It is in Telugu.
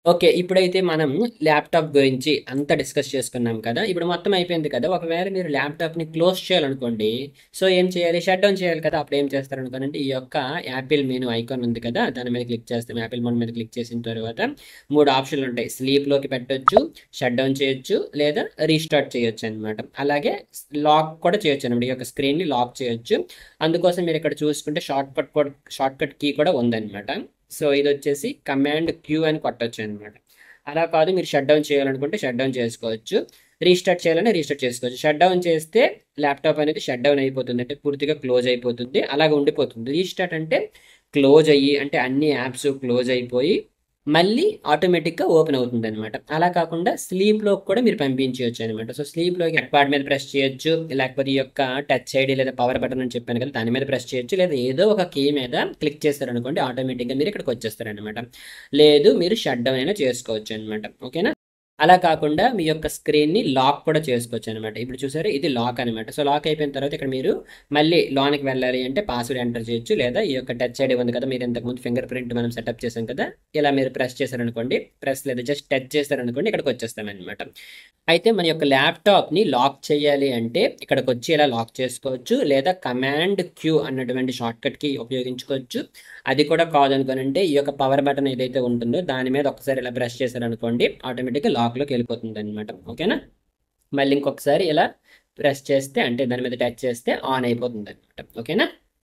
ఓకే. ఇప్పుడైతే మనం ల్యాప్‌టాప్ గురించి అంతా డిస్కస్ చేసుకున్నాం కదా! ఇప్పుడు మొత్తం అయిపోయింది కదా! ఒకవేళ మీరు ల్యాప్‌టాప్‌ని క్లోజ్ చేయాలనుకోండి. సో, ఏం చేయాలి? షట్ డౌన్ చేయాలి కదా! అప్పుడేం చేస్తారనుకోనండి, ఈ యొక్క యాపిల్ మెనూ ఐకాన్ ఉంది కదా! దాని మీద క్లిక్ చేస్తాం. యాపిల్ మెనూ మీద క్లిక్ చేసిన తర్వాత 3 ఆప్షన్‌లుంటాయి. స్లీప్‌లోకి పెట్టొచ్చు, షట్ డౌన్ చేయొచ్చు, లేదా రీస్టార్ట్ చేయొచ్చనమాట. అలాగే లాక్ కూడా చేయొచ్చనమాట. ఈ యొక్క స్క్రీన్‌ని లాక్ చేయొచ్చు. అందుకోసం మీరిక్కడ చూసుకుంటే షార్ట్‌కట్ కీ కూడా ఉందనమాట. సో, ఇదొచ్చేసి కమాండ్ క్యూ అని కొట్టొచ్చనమాట. అలా కాదు మీరు షట్ డౌన్ చేయాలనుకుంటే షట్ డౌన్ చేసుకోవచ్చు. రీస్టార్ట్ చేయాలంటే రీస్టార్ట్ చేసుకోవచ్చు. షట్ డౌన్ చేస్తే ల్యాప్‌టాప్ అనేది షట్ డౌన్ అయిపోతుంది. అంటే పూర్తిగా క్లోజ్ అయిపోతుంది. అలాగే ఉండిపోతుంది. రీస్టార్ట్ అంటే క్లోజ్ అయ్యి అంటే అన్ని యాప్స్ క్లోజ్ అయిపోయి మళ్ళీ ఆటోమేటిక్‌గా ఓపెన్ అవుతుందనమాట. అలా కాకుండా స్లీప్‌లోకి కూడా మీరు పంపించేయొచ్చనమాట. సో, స్లీప్‌లోకి కీపాడ్ మీద ప్రెస్ చేయొచ్చు. లేకపోతే ఈ యొక్క టచ్ ఐడీ లేదా పవర్ బటన్ అని చెప్పాను కదా! దాని మీద ప్రెస్ చేయొచ్చు. లేదా ఏదో ఒక కీ మీద క్లిక్ చేశారనుకోండి ఆటోమేటిక్‌గా మీరు ఇక్కడికొచ్చేస్తారనమాట. లేదు మీరు షట్ డౌన్ అయినా చేసుకోవచ్చనమాట. ఓకేనా? అలా కాకుండా మీ యొక్క స్క్రీన్‌ని లాక్ కూడా చేసుకోవచ్చనమాట. ఇప్పుడు చూసారా ఇది లాక్ అనమాట. సో, లాక్ అయిపోయిన తర్వాత ఇక్కడ మీరు మళ్ళీ లోనికి వెళ్ళాలి అంటే పాస్వర్డ్ ఎంటర్ చేయొచ్చు. లేదా ఈ యొక్క టచ్ ఐడీ ఉంది కదా! మీరు ఇంతకుముందు ఫింగర్ ప్రింట్ మనం సెటప్ చేసాం కదా! ఇలా మీరు ప్రెస్ చేశారనుకోండి, ప్రెస్ లేదా జస్ట్ టచ్ చేశారనుకోండి ఇక్కడికొచ్చేస్తామనమాట. అయితే మన యొక్క ల్యాప్‌టాప్‌ని లాక్ చేయాలి అంటే ఇక్కడికొచ్చి ఇలా లాక్ చేసుకోవచ్చు. లేదా కమాండ్ క్యూ అన్నటువంటి షార్ట్‌కట్ కీ ఉపయోగించుకోవచ్చు. అది కూడా కాదనుకోనంటే ఈ యొక్క పవర్ బటన్ ఏదైతే ఉంటుందో దాని మీద ఒక్కసారి ఇలా ప్రెస్ చేశారనుకోండి ఆటోమేటిక్‌గా లాక్‌లోకి వెళ్ళిపోతుందనమాట. ఓకేనా? మళ్ళీ ఇంకొకసారి ఇలా ప్రెస్ చేస్తే అంటే దాని మీద టచ్ చేస్తే ఆన్ అయిపోతుందనమాట. ఓకేనా?